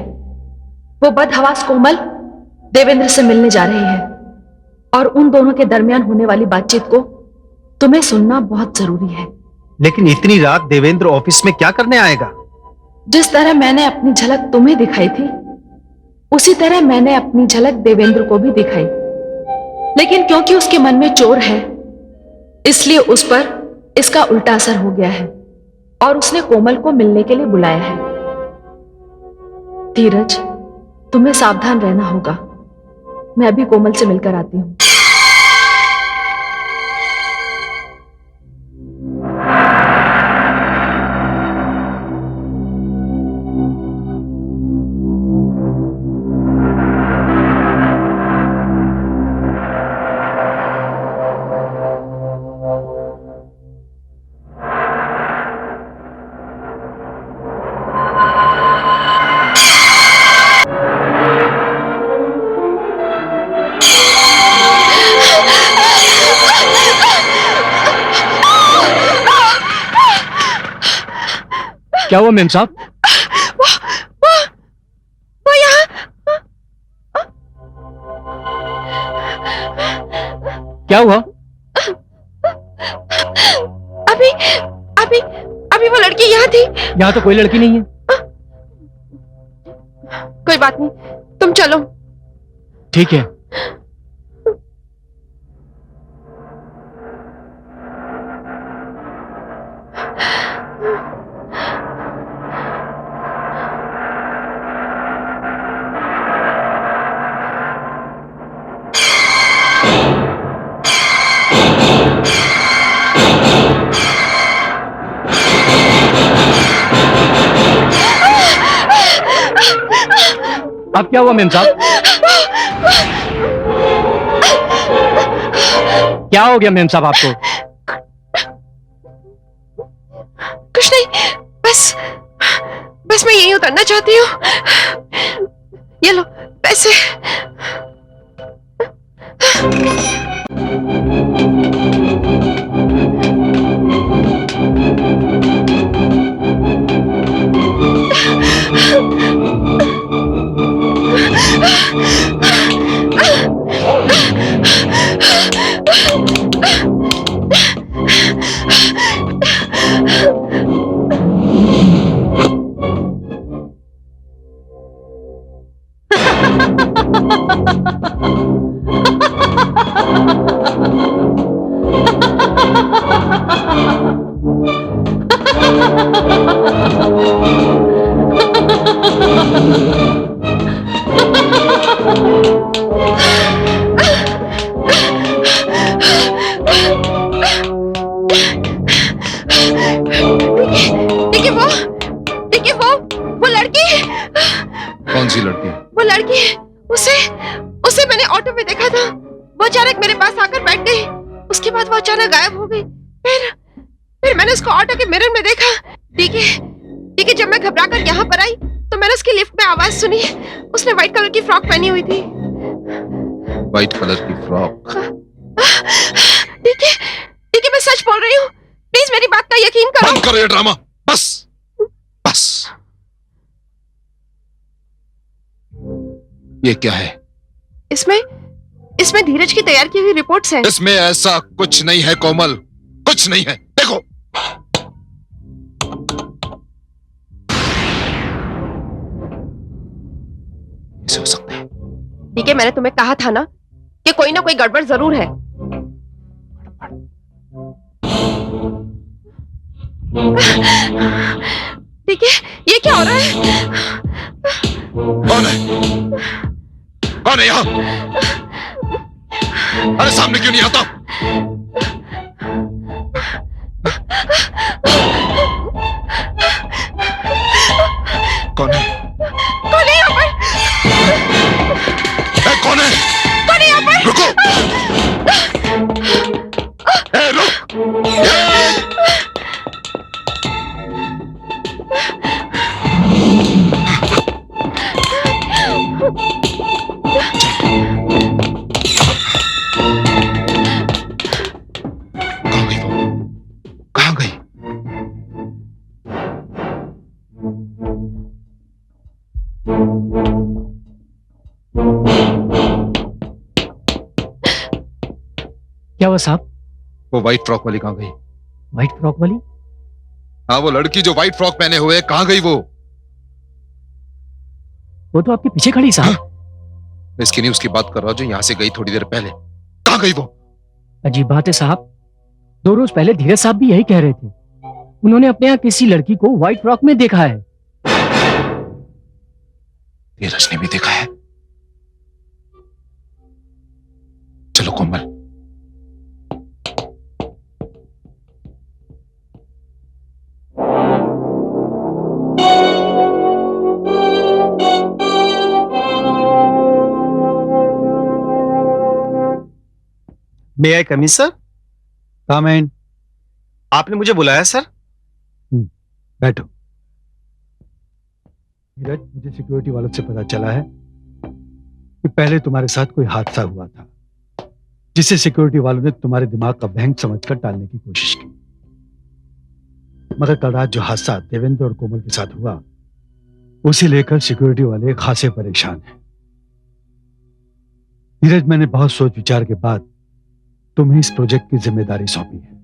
वो बदहवास कोमल देवेंद्र से मिलने जा रही है और उन दोनों के दरमियान होने वाली बातचीत को तुम्हें सुनना बहुत जरूरी है। लेकिन इतनी रात देवेंद्र ऑफिस में क्या करने आएगा? जिस तरह मैंने अपनी झलक तुम्हें दिखाई थी, उसी तरह मैंने अपनी झलक देवेंद्र को भी दिखाई। लेकिन क्योंकि उसके मन में चोर है, इसलिए उस पर इसका उल्टा असर हो गया है और उसने कोमल को मिलने के लिए बुलाया है। धीरज, तुम्हें सावधान रहना होगा। मैं अभी कोमल से मिलकर आती हूँ। क्या हुआ मेम साहब? वो यहाँ। क्या हुआ? अभी अभी अभी वो लड़की यहाँ थी। यहाँ तो कोई लड़की नहीं है। कोई बात नहीं, तुम चलो। ठीक है। अब क्या हुआ मेम साहब? क्या हो गया मेम साहब आपको? कुछ नहीं, बस मैं यहीं उतरना चाहती हूँ। ये लो पैसे। देखिए वो लड़की। कौन सी लड़की? वो लड़की, उसे मैंने ऑटो में देखा था। वो अचानक मेरे पास आकर बैठ गई। उसके बाद वो अचानक गायब हो गई। फिर मैंने उसको ऑटो के मिरर में देखा। ठीक है, जब मैं घबरा कर यहाँ पर आई तो मैंने उसकी लिफ्ट में आवाज सुनी। उसने व्हाइट कलर की फ्रॉक पहनी हुई थी। व्हाइट कलर की फ्रॉक? ठीक है, मैं सच बोल रही हूँ। प्लीज मेरी बात का यकीन करो। बंद करो ये ड्रामा, बस। ये क्या है? इसमें धीरज की तैयार की हुई रिपोर्ट्स हैं। इसमें ऐसा कुछ नहीं है कोमल, कुछ नहीं है। देखो, ऐसे हो सकता है? ठीक है, मैंने तुम्हें कहा था ना कि कोई ना कोई गड़बड़ जरूर है। ठीक है, ये क्या हो रहा है? कौन है यहाँ? अरे सामने क्यों नहीं आता? कौन है यहाँ पर? कौन है यहाँ पर? रुको, रुक। कहाँ गई? क्या हुआ साहब? वो व्हाइट फ्रॉक वाली कहाँ गई? व्हाइट फ्रॉक वाली? हाँ, वो लड़की जो व्हाइट फ्रॉक पहने हुए, कहाँ गई वो? वो तो आपके पीछे खड़ी साहब। इसकी न्यूज़ की बात कर रहा हूं, जो यहां से गई थोड़ी देर पहले। कहाँ गई वो? अजीब बात है साहब, 2 रोज पहले धीरज साहब भी यही कह रहे थे। उन्होंने अपने यहाँ किसी लड़की को व्हाइट फ्रॉक में देखा है। धीरज ने भी देखा है? चलो कोमल, मे आई कम इन सर? कम इन। आपने मुझे बुलाया सर? बैठो। नीरज, मुझे सिक्योरिटी वालों से पता चला है कि पहले तुम्हारे साथ कोई हादसा हुआ था, जिसे सिक्योरिटी वालों ने तुम्हारे दिमाग का भैंग समझकर टालने की कोशिश की। मगर कल रात जो हादसा देवेंद्र और कोमल के साथ हुआ, उसे लेकर सिक्योरिटी वाले खासे परेशान हैं। नीरज, मैंने बहुत सोच विचार के बाद तुम्हें इस प्रोजेक्ट की जिम्मेदारी सौंपी है,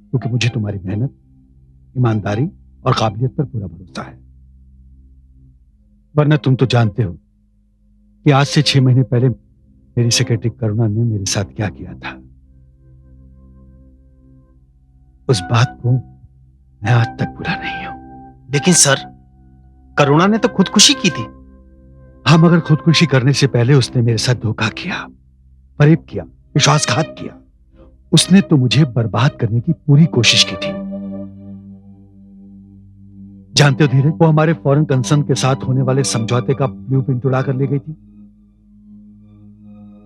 क्योंकि मुझे तुम्हारी मेहनत, ईमानदारी और काबिलियत पर पूरा भरोसा है। वरना तुम तो जानते हो कि आज से 6 महीने पहले मेरी सेक्रेटरी करुणा ने मेरे साथ क्या किया था। उस बात को मैं आज तक भूला नहीं हूं। लेकिन सर, करुणा ने तो खुदकुशी की थी। हाँ, मगर खुदकुशी करने से पहले उसने मेरे साथ धोखा किया, फरेब किया, विश्वासघात किया। उसने तो मुझे बर्बाद करने की पूरी कोशिश की थी। जानते हो धीरज, वो हमारे फॉरेन कंसर्न के साथ होने वाले समझौते का ब्लूप्रिंट उड़ा कर ले गई थी।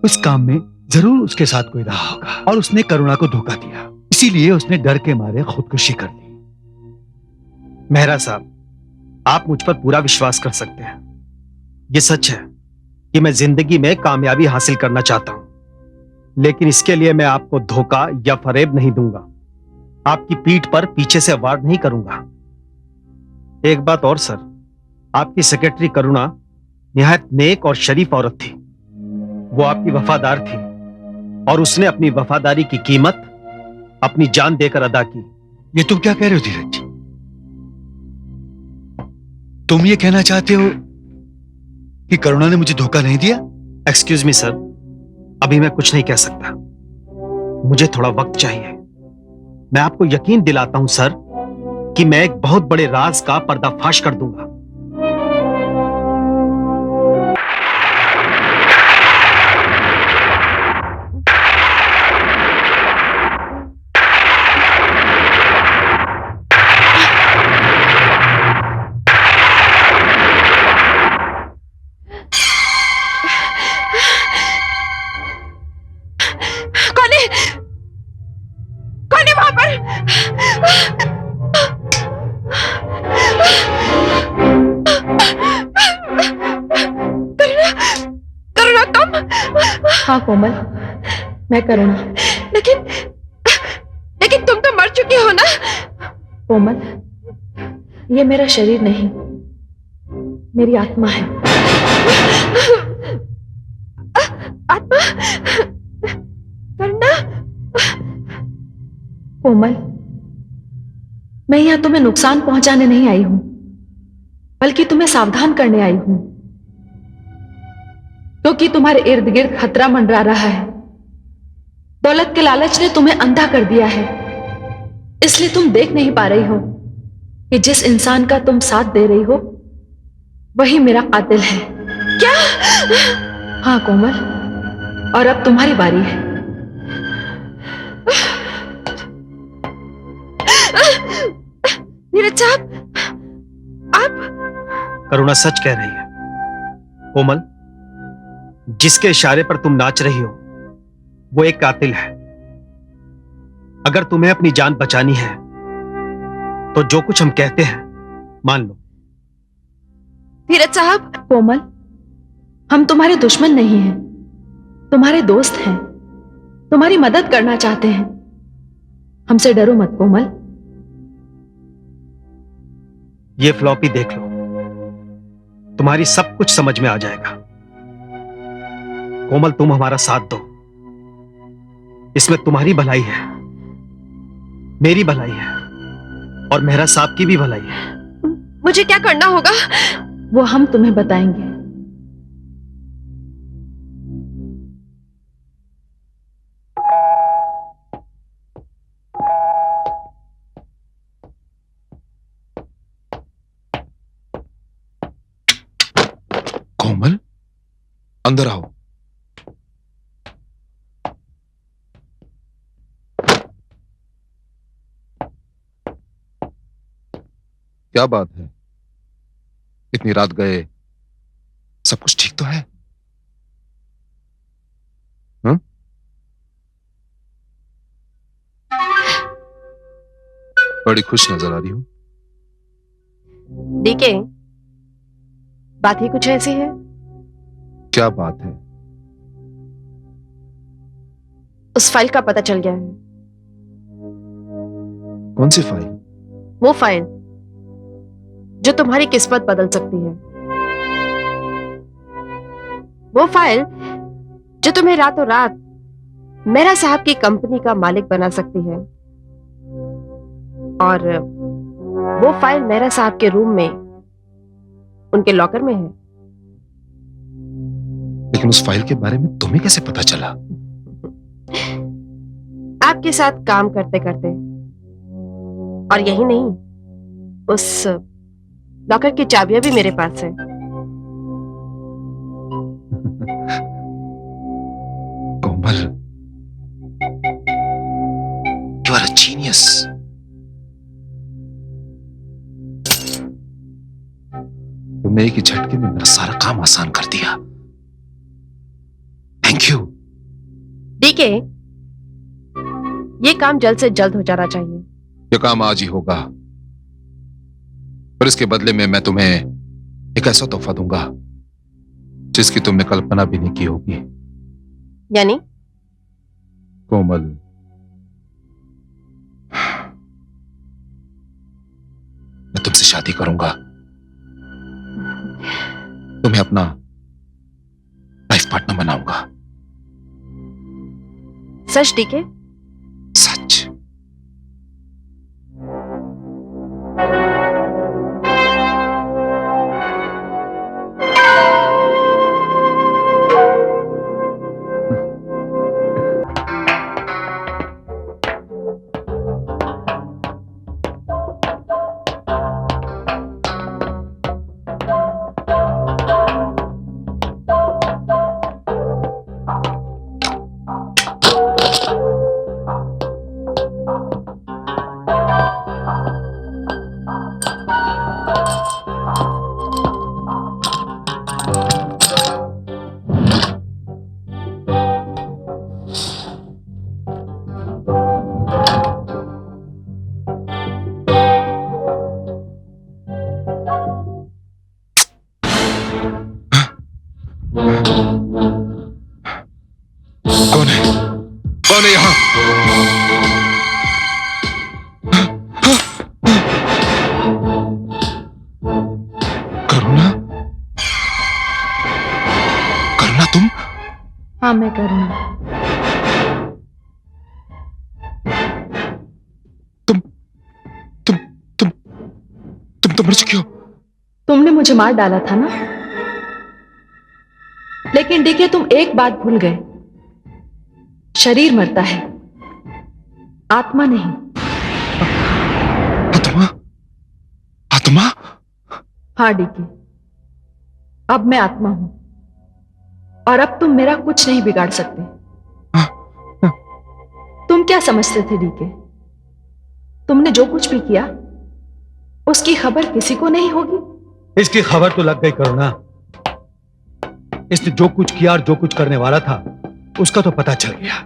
उस काम में जरूर उसके साथ कोई रहा होगा और उसने करुणा को धोखा दिया। इसीलिए उसने डर के मारे खुदकुशी कर ली। मेहरा साहब, आप मुझ पर पूरा विश्वास कर सकते हैं। ये सच है कि मैं जिंदगी में कामयाबी हासिल करना चाहता हूं, लेकिन इसके लिए मैं आपको धोखा या फरेब नहीं दूंगा। आपकी पीठ पर पीछे से वार नहीं करूंगा। एक बात और सर, आपकी सेक्रेटरी करुणा निहायत नेक और शरीफ औरत थी। वो आपकी वफादार थी और उसने अपनी वफादारी की कीमत अपनी जान देकर अदा की। ये तुम क्या कह रहे हो धीरज? तुम ये कहना चाहते हो कि करुणा ने मुझे धोखा नहीं दिया? एक्सक्यूज मी सर, अभी मैं कुछ नहीं कह सकता। मुझे थोड़ा वक्त चाहिए। मैं आपको यकीन दिलाता हूं सर कि मैं एक बहुत बड़े राज का पर्दाफाश कर दूंगा। कौन है वहां पर? करुणा, तुम? हाँ कोमल, मैं करुणा। लेकिन लेकिन तुम तो मर चुकी हो ना? कोमल, ये मेरा शरीर नहीं, मेरी आत्मा है। आत्मा? करुणा? कोमल, मैं यहां तुम्हें नुकसान पहुंचाने नहीं आई हूं, बल्कि तुम्हें सावधान करने आई हूं, क्योंकि तुम्हारे इर्द गिर्द खतरा मंडरा रहा है। दौलत के लालच ने तुम्हें अंधा कर दिया है, इसलिए तुम देख नहीं पा रही हो कि जिस इंसान का तुम साथ दे रही हो वही मेरा कातिल है। क्या? हाँ कोमल, और अब तुम्हारी बारी है। नीरज साहब, आप? करुणा सच कह रही है। कोमल, जिसके इशारे पर तुम नाच रही हो वो एक कातिल है। अगर तुम्हें अपनी जान बचानी है तो जो कुछ हम कहते हैं मान लो। नीरज साहब, कोमल, हम तुम्हारे दुश्मन नहीं हैं, तुम्हारे दोस्त हैं, तुम्हारी मदद करना चाहते हैं। हमसे डरो मत कोमल। ये फ्लॉपी देख लो, तुम्हारी सब कुछ समझ में आ जाएगा। कोमल, तुम हमारा साथ दो। इसमें तुम्हारी भलाई है, मेरी भलाई है और मेहरा साहब की भी भलाई है। मुझे क्या करना होगा? वो हम तुम्हें बताएंगे। कोमल, अंदर आओ। क्या बात है, इतनी रात गए? सब कुछ ठीक तो है? हाँ? बड़ी खुश नजर आ रही हो। डीके, बात ही कुछ ऐसी है। क्या बात है? उस फाइल का पता चल गया है। कौन सी फाइल? वो फाइल जो तुम्हारी किस्मत बदल सकती है, वो फाइल जो तुम्हें रातों रात मेहरा साहब की कंपनी का मालिक बना सकती है। और वो फाइल मेहरा साहब के रूम में, उनके लॉकर में है। लेकिन उस फाइल के बारे में तुम्हें कैसे पता चला? आपके साथ काम करते करते। और यही नहीं, उस लॉकर की चाबियां भी मेरे पास है। कोमल, यू आर अ जीनियस। तुमने एक ही झटके में मेरा सारा काम आसान कर दिया। Thank you. डीके, ये काम जल्द से जल्द हो जाना चाहिए। ये काम आज ही होगा, पर इसके बदले में मैं तुम्हें एक ऐसा तोहफा दूंगा जिसकी तुमने कल्पना भी नहीं की होगी। यानी? कोमल, मैं तुमसे शादी करूंगा। तुम्हें अपना लाइफ पार्टनर बनाऊंगा। सच डीके? सच। कौन है यहां? करुणा? करुणा तुम? हाँ, मैं करुणा। तुम तो मर चुकी हो। तुमने मुझे मार डाला था ना, लेकिन डीके तुम एक बात भूल गए। शरीर मरता है, आत्मा नहीं। आत्मा? आत्मा? हाँ डीके, अब मैं आत्मा हूं और अब तुम मेरा कुछ नहीं बिगाड़ सकते। तुम क्या समझते थे डीके? तुमने जो कुछ भी किया उसकी खबर किसी को नहीं होगी। इसकी खबर तो लग गई करुणा। इसने जो कुछ किया और जो कुछ करने वाला था उसका तो पता चल गया।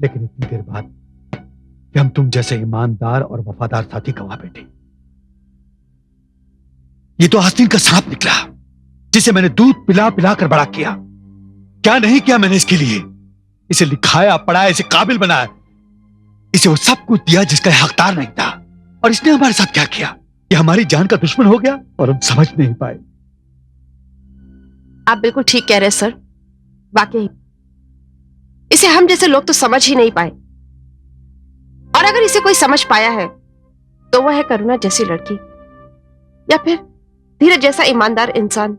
लेकिन इतनी देर बाद कि हम तुम जैसे ईमानदार और वफादार साथी गवा बैठे। ये तो आस्तीन का सांप निकला जिसे मैंने दूध पिला पिला कर बड़ा किया। क्या नहीं किया मैंने इसके लिए। इसे लिखाया, पढ़ाया, इसे काबिल बनाया, इसे वो सब कुछ दिया जिसका हकदार नहीं था। और इसने हमारे साथ क्या किया? ये हमारी जान का दुश्मन हो गया और हम समझ नहीं पाए। आप बिल्कुल ठीक कह रहे हैं सर। वाकई इसे हम जैसे लोग तो समझ ही नहीं पाए, और अगर इसे कोई समझ पाया है तो वह है करुणा जैसी लड़की या फिर धीरज जैसा ईमानदार इंसान।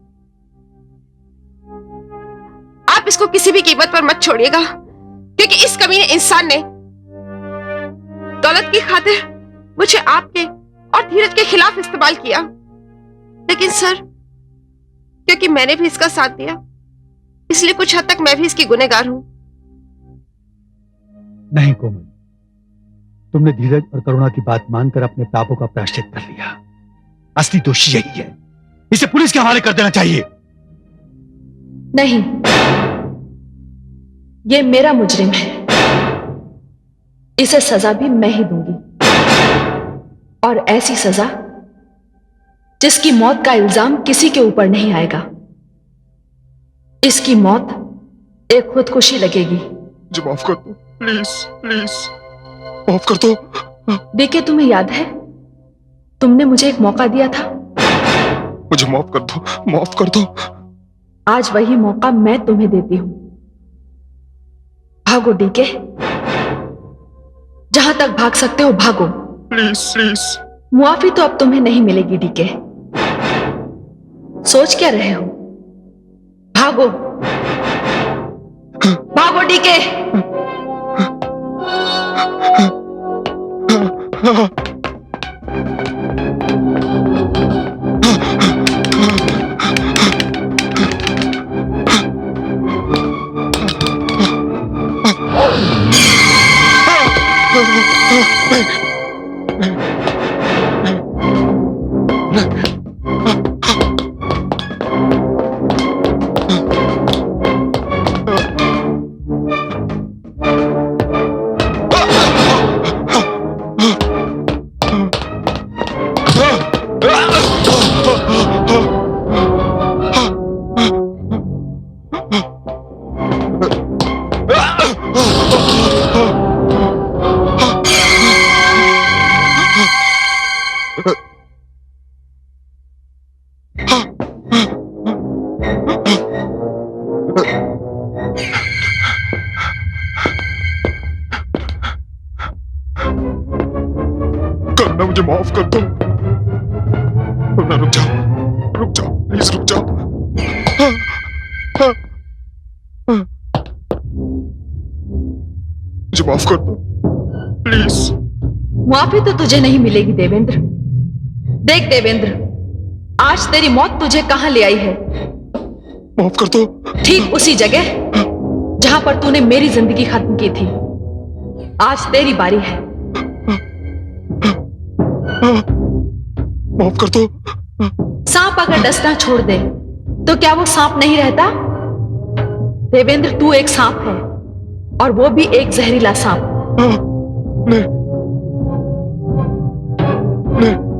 आप इसको किसी भी कीमत पर मत छोड़िएगा, क्योंकि इस कमीने इंसान ने दौलत की खातिर मुझे आपके और धीरज के खिलाफ इस्तेमाल किया। लेकिन सर, क्योंकि मैंने भी इसका साथ दिया, इसलिए कुछ हद तक मैं भी इसकी गुनहगार हूं। नहीं कोमल, तुमने धीरज और करुणा की बात मानकर अपने पापों का प्रायश्चित कर लिया। असली दोषी यही है। इसे पुलिस के हवाले कर देना चाहिए। नहीं, ये मेरा मुजरिम है। इसे सजा भी मैं ही दूंगी, और ऐसी सजा जिसकी मौत का इल्जाम किसी के ऊपर नहीं आएगा। इसकी मौत एक खुदकुशी लगेगी। मुझे माफ कर दो, प्लीज प्लीज। माफ कर दो। डीके, तुम्हें याद है तुमने मुझे एक मौका दिया था? मुझे माफ कर दो, माफ कर दो। आज वही मौका मैं तुम्हें देती हूं। भागो डीके, जहां तक भाग सकते हो भागो। Please please. मुआफी तो अब तुम्हें नहीं मिलेगी डीके। सोच क्या रहे हो? भागो, भागो डीके। करना, मुझे माफ कर दो। करना, रुक जाओ, रुक जाओ, प्लीज रुक जाओ। मुझे माफ कर दो, प्लीज। मुआफी तो तुझे नहीं मिलेगी देवेंद्र। देख देवेंद्र, आज तेरी मौत तुझे कहां ले आई है? माफ कर दो। ठीक उसी जगह जहां पर तूने मेरी जिंदगी खत्म की थी। आज तेरी बारी है। माफ कर दो। सांप अगर डसना छोड़ दे तो क्या वो सांप नहीं रहता? देवेंद्र, तू एक सांप है, और वो भी एक जहरीला सांप। नहीं, नहीं।